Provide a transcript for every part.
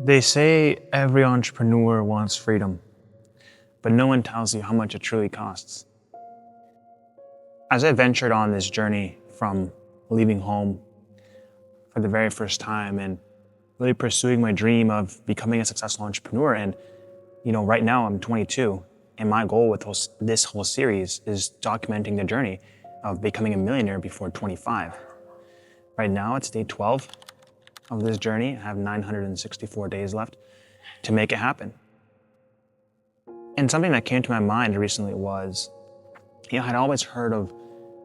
They say every entrepreneur wants freedom, but no one tells you how much it truly costs. As I ventured on this journey from leaving home for the very first time and really pursuing my dream of becoming a successful entrepreneur, and right now I'm 22, and my goal with this whole series is documenting the journey of becoming a millionaire before 25. Right now it's day 12 of this journey. I have 964 days left to make it happen. And something that came to my mind recently was, I'd always heard of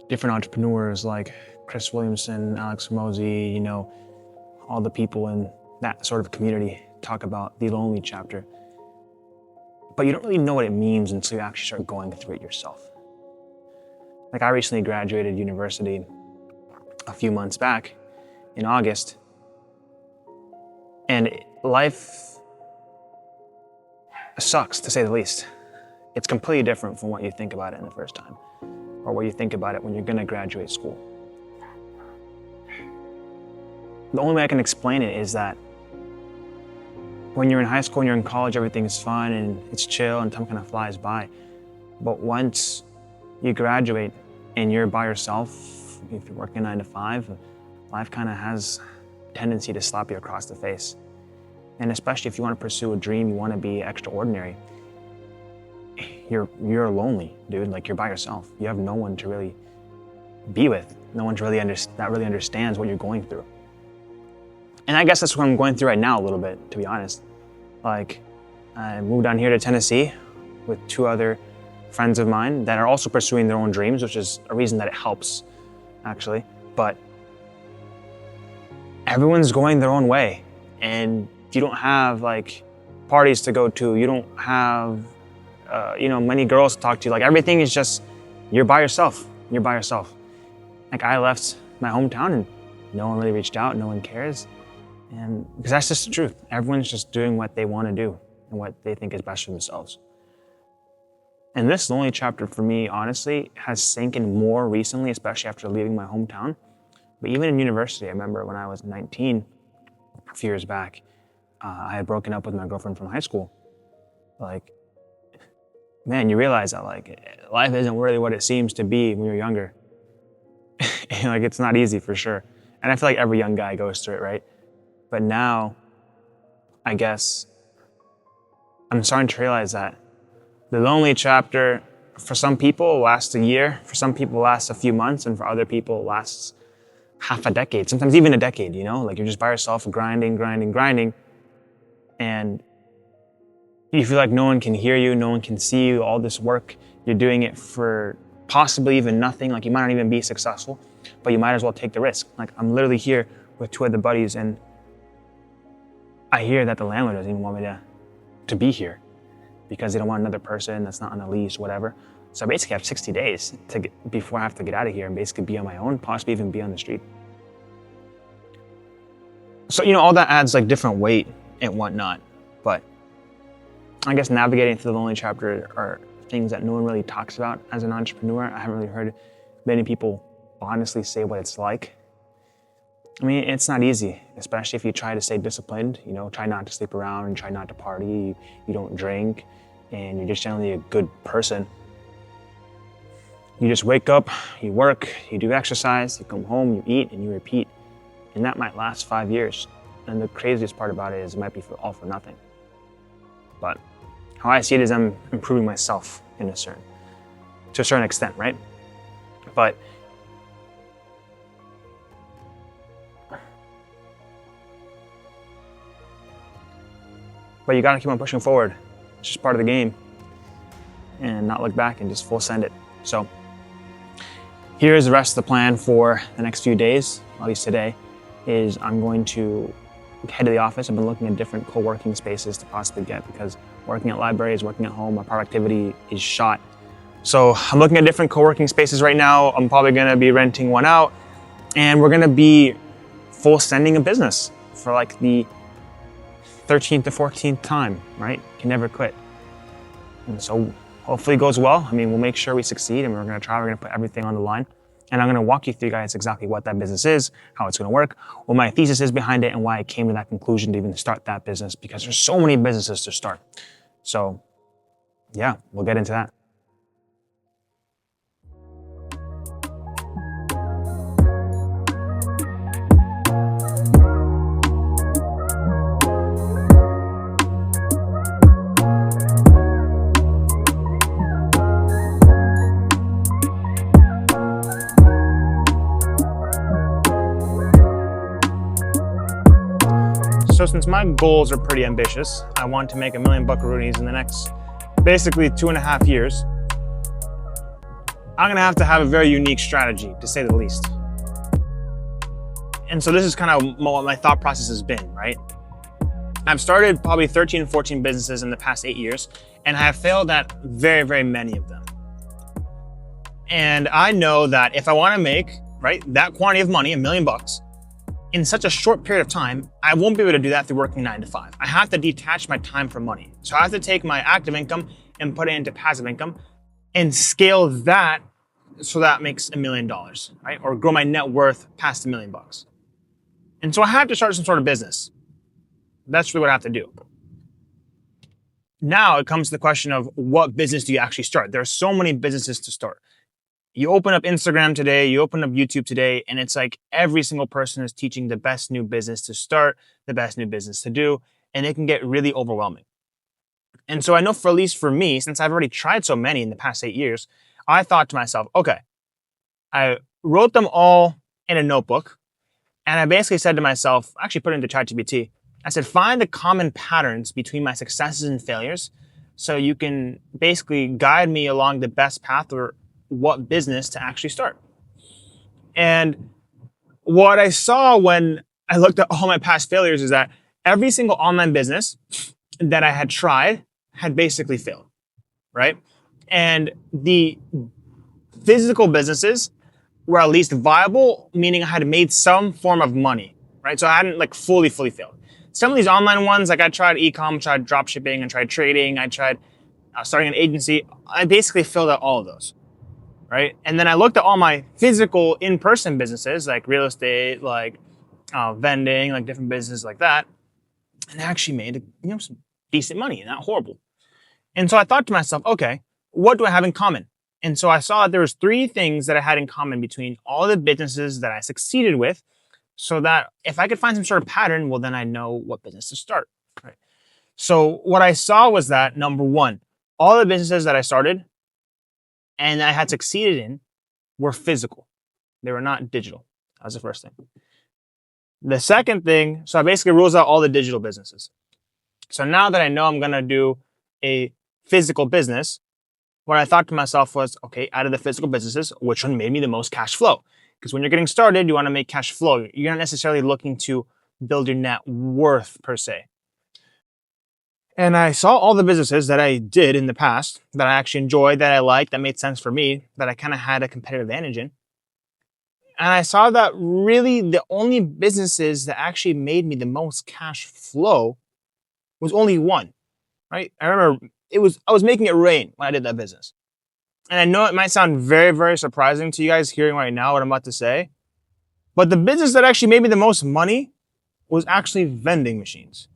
different entrepreneurs like Chris Williamson, Alex Mosey, all the people in that sort of community talk about the lonely chapter. But you don't really know what it means until you actually start going through it yourself. Like, I recently graduated university a few months back in August, and life sucks, to say the least. It's completely different from what you think about it in the first time, or what you think about it when you're gonna graduate school. The only way I can explain it is that when you're in high school and you're in college, everything is fun and it's chill and time kind of flies by. But once you graduate and you're by yourself, if you're working 9 to 5, life kind of has a tendency to slap you across the face. And especially if you want to pursue a dream, you want to be extraordinary, you're lonely, dude. Like, you're by yourself. You have no one to really be with. No one to really that really understands what you're going through. And I guess that's what I'm going through right now a little bit, to be honest. Like, I moved down here to Tennessee with 2 other friends of mine that are also pursuing their own dreams, which is a reason that it helps, actually. But everyone's going their own way, and you don't have like parties to go to. You don't have, many girls to talk to. Like, everything is just, you're by yourself. You're by yourself. Like, I left my hometown and no one really reached out. No one cares. And because that's just the truth. Everyone's just doing what they want to do and what they think is best for themselves. And this lonely chapter for me, honestly, has sank in more recently, especially after leaving my hometown. But even in university, I remember when I was 19, a few years back, I had broken up with my girlfriend from high school. Like, man, you realize that life isn't really what it seems to be when you're younger. Like, it's not easy for sure. And I feel like every young guy goes through it, right? But now, I guess, I'm starting to realize that the lonely chapter, for some people, lasts a year, for some people lasts a few months, and for other people lasts half a decade, sometimes even a decade, Like, you're just by yourself, grinding, and you feel like no one can hear you, no one can see you, all this work, you're doing it for possibly even nothing. Like, you might not even be successful, but you might as well take the risk. Like, I'm literally here with 2 other buddies, and I hear that the landlord doesn't even want me to be here because they don't want another person that's not on a lease, whatever. So I basically have 60 days before I have to get out of here and basically be on my own, possibly even be on the street. So, all that adds like different weight and whatnot. But I guess navigating through the lonely chapter are things that no one really talks about as an entrepreneur. I haven't really heard many people honestly say what it's like. I mean, it's not easy, especially if you try to stay disciplined, try not to sleep around and try not to party, you don't drink, and you're just generally a good person. You just wake up, you work, you do exercise, you come home, you eat, and you repeat. And that might last 5 years. And the craziest part about it is it might be all for nothing. But how I see it is I'm improving myself to a certain extent, right? But you gotta keep on pushing forward. It's just part of the game. And not look back and just full send it. So here's the rest of the plan for the next few days, at least today, is I'm going to head to the office. I've been looking at different co-working spaces to possibly get, because working at libraries, working at home, my productivity is shot. So I'm looking at different co-working spaces right now. I'm probably gonna be renting one out, and we're gonna be full sending a business for like the 13th to 14th time, right? Can never quit. And so hopefully it goes well. I mean, we'll make sure we succeed, and we're gonna put everything on the line. And I'm going to walk you through, guys, exactly what that business is, how it's going to work, what my thesis is behind it, and why I came to that conclusion to even start that business, because there's so many businesses to start. So yeah, we'll get into that. So since my goals are pretty ambitious, I want to make $1 million buckaroonies in the next basically 2.5 years. I'm gonna have to have a very unique strategy, to say the least. And so this is kind of what my thought process has been, right? I've started probably 13, 14 businesses in the past 8 years, and I have failed at very, very many of them. And I know that if I wanna make, right, that quantity of money, $1 million bucks, in such a short period of time, I won't be able to do that through working 9 to 5. I have to detach my time from money. So I have to take my active income and put it into passive income and scale that so that makes $1 million, right? Or grow my net worth past $1 million bucks. And so I have to start some sort of business. That's really what I have to do. Now it comes to the question of what business do you actually start? There are so many businesses to start. You open up Instagram today, you open up YouTube today, and it's like every single person is teaching the best new business to start, the best new business to do, and it can get really overwhelming. And so I know at least for me, since I've already tried so many in the past 8 years, I thought to myself, okay, I wrote them all in a notebook, and I basically said to myself, actually put it into ChatGPT, I said, find the common patterns between my successes and failures so you can basically guide me along the best path or what business to actually start. And what I saw when I looked at all my past failures is that every single online business that I had tried had basically failed, right? And the physical businesses were at least viable, meaning I had made some form of money, right? So I hadn't like fully failed. Some of these online ones, like I tried e-com, tried drop shipping, and tried trading, I tried starting an agency. I basically failed at all of those. Right? And then I looked at all my physical in-person businesses, like real estate, like vending, like different businesses like that, and I actually made some decent money, not horrible. And so I thought to myself, okay, what do I have in common? And so I saw that there was 3 things that I had in common between all the businesses that I succeeded with, so that if I could find some sort of pattern, well, then I know what business to start. Right? So what I saw was that, number 1, all the businesses that I started and I had succeeded in were physical. They were not digital. That was the first thing. The second thing, so I basically rules out all the digital businesses. So now that I know I'm going to do a physical business, what I thought to myself was, okay, out of the physical businesses, which one made me the most cash flow? Because when you're getting started, you want to make cash flow. You're not necessarily looking to build your net worth per se. And I saw all the businesses that I did in the past that I actually enjoyed, that I liked, that made sense for me, that I kind of had a competitive advantage in. And I saw that really the only businesses that actually made me the most cash flow was only one, right? I remember I was making it rain when I did that business. And I know it might sound very, very surprising to you guys hearing right now what I'm about to say, but the business that actually made me the most money was actually vending machines.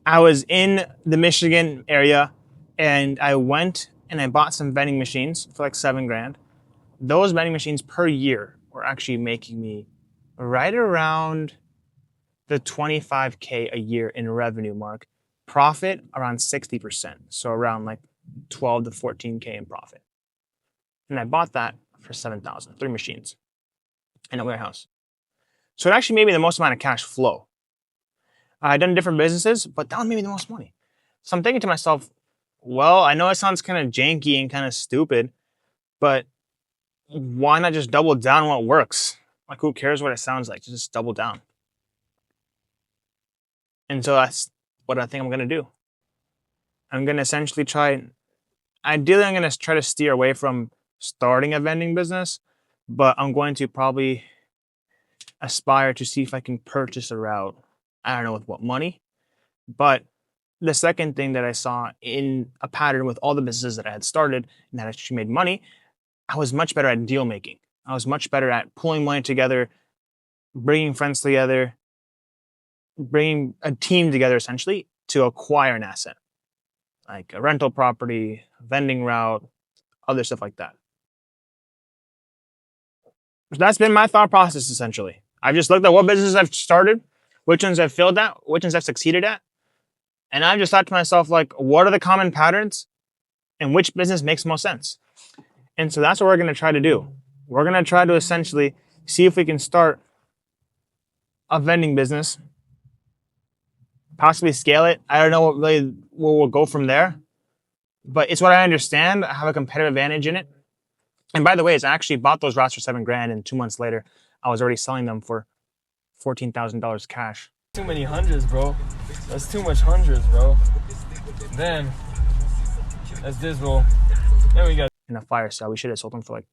I was in the Michigan area and I went and I bought some vending machines for like $7,000. Those vending machines per year were actually making me right around the 25K a year in revenue mark. Profit around 60%. So around like 12 to 14K in profit. And I bought that for $7,000, 3 machines in a warehouse. So it actually made me the most amount of cash flow. I had done different businesses, but that one made me the most money. So I'm thinking to myself, well, I know it sounds kind of janky and kind of stupid, but why not just double down on what works? Like, who cares what it sounds like? Just double down. And so that's what I think I'm going to do. I'm going to essentially ideally, I'm going to try to steer away from starting a vending business, but I'm going to probably aspire to see if I can purchase a route. I don't know with what money, but the second thing that I saw in a pattern with all the businesses that I had started and that actually made money I was much better at deal making. I was much better at pulling money together, bringing friends together, bringing a team together essentially to acquire an asset, like a rental property, vending route, other stuff like that. So that's been my thought process essentially. I've just looked at what businesses I've started, which ones I've failed at, which ones I've succeeded at, and I've just thought to myself, like, what are the common patterns and which business makes most sense? And so that's what we're going to try to do. We're going to try to essentially see if we can start a vending business, possibly scale it. I don't know what really where we'll go from there, but it's what I understand. I have a competitive advantage in it. And by the way, I actually bought those routes for $7,000, and 2 months later, I was already selling them for $14,000 cash. Too many hundreds, bro. That's too much hundreds, bro. Then, that's this, bro. Then we got in a fire sale. We should have sold them for like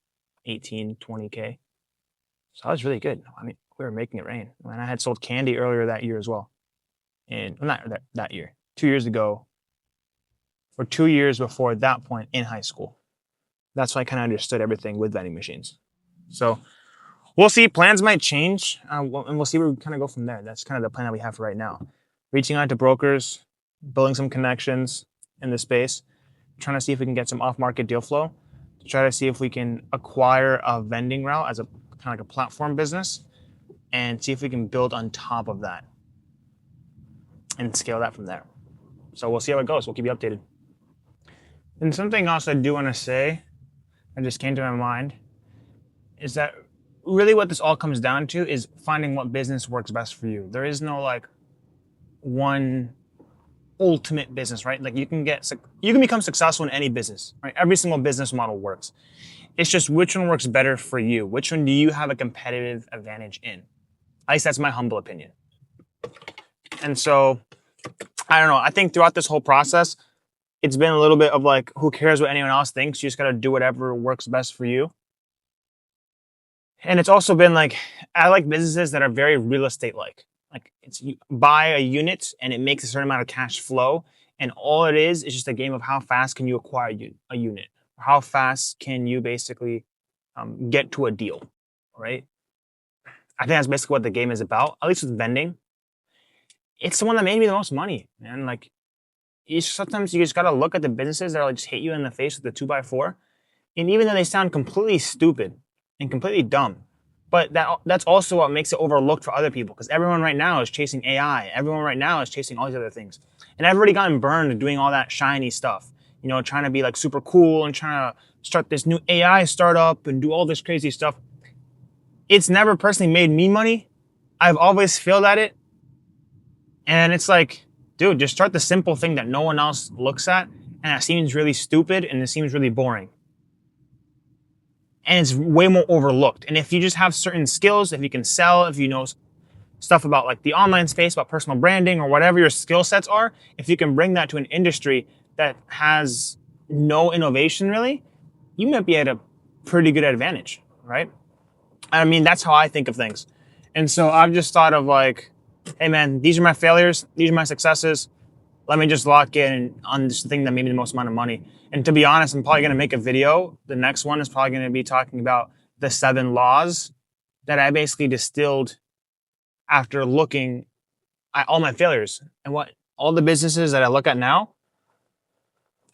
18, 20K. So that was really good. I mean, we were making it rain. And I had sold candy earlier that year as well. And well, not that year, 2 years ago, or 2 years before that point in high school. That's why I kind of understood everything with vending machines. So we'll see. Plans might change, and we'll see where we kind of go from there. That's kind of the plan that we have for right now. Reaching out to brokers, building some connections in the space, trying to see if we can get some off-market deal flow, to try to see if we can acquire a vending route as a kind of like a platform business, and see if we can build on top of that and scale that from there. So we'll see how it goes. We'll keep you updated. And something else I do want to say, that just came to my mind, is that really what this all comes down to is finding what business works best for you. There is no like one ultimate business, right? Like you can become successful in any business, right? Every single business model works. It's just which one works better for you. Which one do you have a competitive advantage in? At least that's my humble opinion. And so, I don't know. I think throughout this whole process, it's been a little bit of like, who cares what anyone else thinks? You just got to do whatever works best for you. And it's also been like, I like businesses that are very real estate like. Like it's you buy a unit and it makes a certain amount of cash flow. And all it is just a game of how fast can you acquire a unit? How fast can you basically get to a deal, right? I think that's basically what the game is about, at least with vending. It's the one that made me the most money, man. Like, sometimes you just gotta look at the businesses that like just hit you in the face with the 2x4. And even though they sound completely stupid and completely dumb, but that's also what makes it overlooked for other people, because everyone right now is chasing AI. Everyone right now is chasing all these other things. And I've already gotten burned doing all that shiny stuff, you know, trying to be like super cool and trying to start this new AI startup and do all this crazy stuff. It's never personally made me money. I've always failed at it. And it's like, dude, just start the simple thing that no one else looks at, and it seems really stupid and it seems really boring. And it's way more overlooked. And if you just have certain skills, if you can sell, if you know stuff about like the online space, about personal branding or whatever your skill sets are, if you can bring that to an industry that has no innovation really, you might be at a pretty good advantage, right? I mean, that's how I think of things. And so I've just thought of like, hey man, these are my failures, these are my successes. Let me just lock in on this thing that made me the most amount of money. And to be honest, I'm probably going to make a video. The next one is probably going to be talking about the 7 laws that I basically distilled after looking at all my failures. And what all the businesses that I look at now,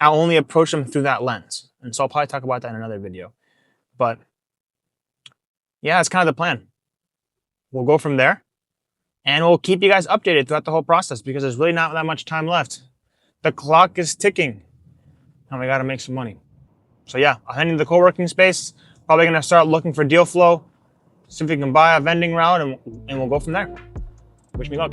I only approach them through that lens. And so I'll probably talk about that in another video. But yeah, it's kind of the plan. We'll go from there. And we'll keep you guys updated throughout the whole process, because there's really not that much time left. The clock is ticking, and we got to make some money. So yeah, I'll head into the co-working space. Probably going to start looking for deal flow, see if we can buy a vending route, and we'll go from there. Wish me luck.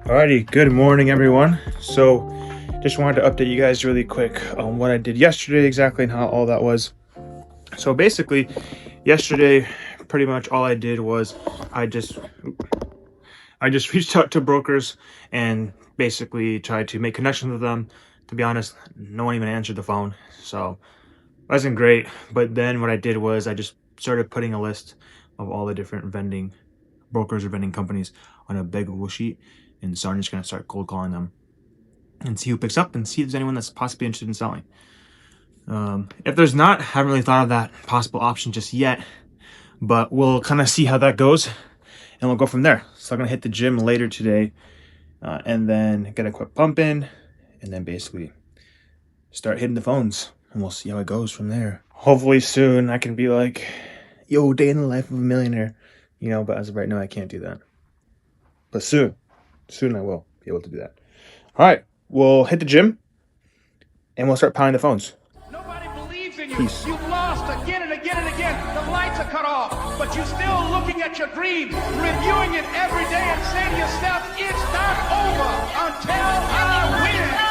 Alrighty, good morning everyone. So just wanted to update you guys really quick on what I did yesterday exactly and how all that was. So basically yesterday, pretty much all I did was I just reached out to brokers and basically tried to make connections with them. To be honest, no one even answered the phone, so it wasn't great. But then what I did was I just started putting a list of all the different vending brokers or vending companies on a big Google sheet. And so I'm just going to start cold calling them and see who picks up and see if there's anyone that's possibly interested in selling. If there's not, I haven't really thought of that possible option just yet, but we'll kind of see how that goes and we'll go from there. So I'm going to hit the gym later today and then get a quick pump in and then basically start hitting the phones and we'll see how it goes from there. Hopefully soon I can be like, yo, day in the life of a millionaire, you know, but as of right now, I can't do that. But soon I will be able to do that. All right, we'll hit the gym and we'll start pounding the phones. Nobody believes in you. Peace. You've lost again and again and again. The lights are cut off, but you're still looking at your dream, reviewing it every day and saying to yourself, it's not over until I win.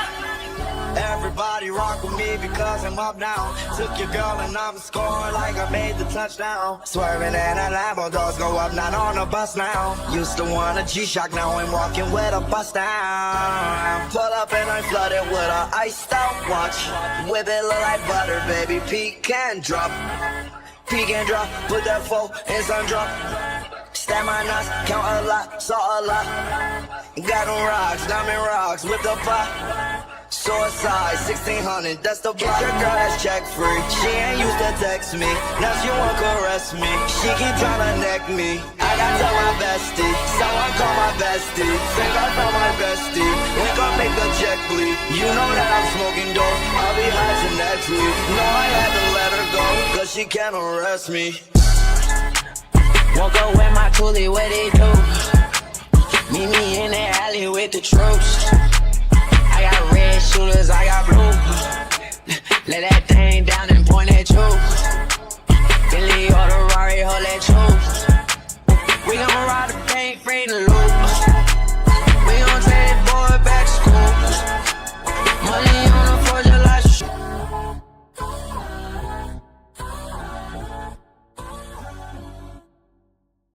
Everybody rock with me because I'm up now. Took your girl and I'm scoring like I made the touchdown. Swerving in a Lambo, doors go up, not on a bus now. Used to want a G-Shock, now I'm walking with a bust down. Pull up and I'm flooded with a iced out watch. Whip it look like butter, baby, peek and drop. Peek and drop, put that 4 in sun drop. Stab my nuts, count a lot, saw a lot. Got them rocks, diamond rocks, with the pot. Suicide, 1600, that's the block. Your girl that's check free. She ain't used to text me, now she won't caress me. She keep tryna neck me. I got to my bestie, someone call my bestie. Think I found my bestie, we gon' make the check bleed. You know that I'm smoking dope, I'll be high till next week. No, I had to let her go, cause she can't arrest me. Won't go with my coolie, what they do? Meet me in the alley with the troops. I got red shooters, I got blue. Let that thing down and point at you. Billy or the Rari, hold that truth. We gon' ride the paint, free the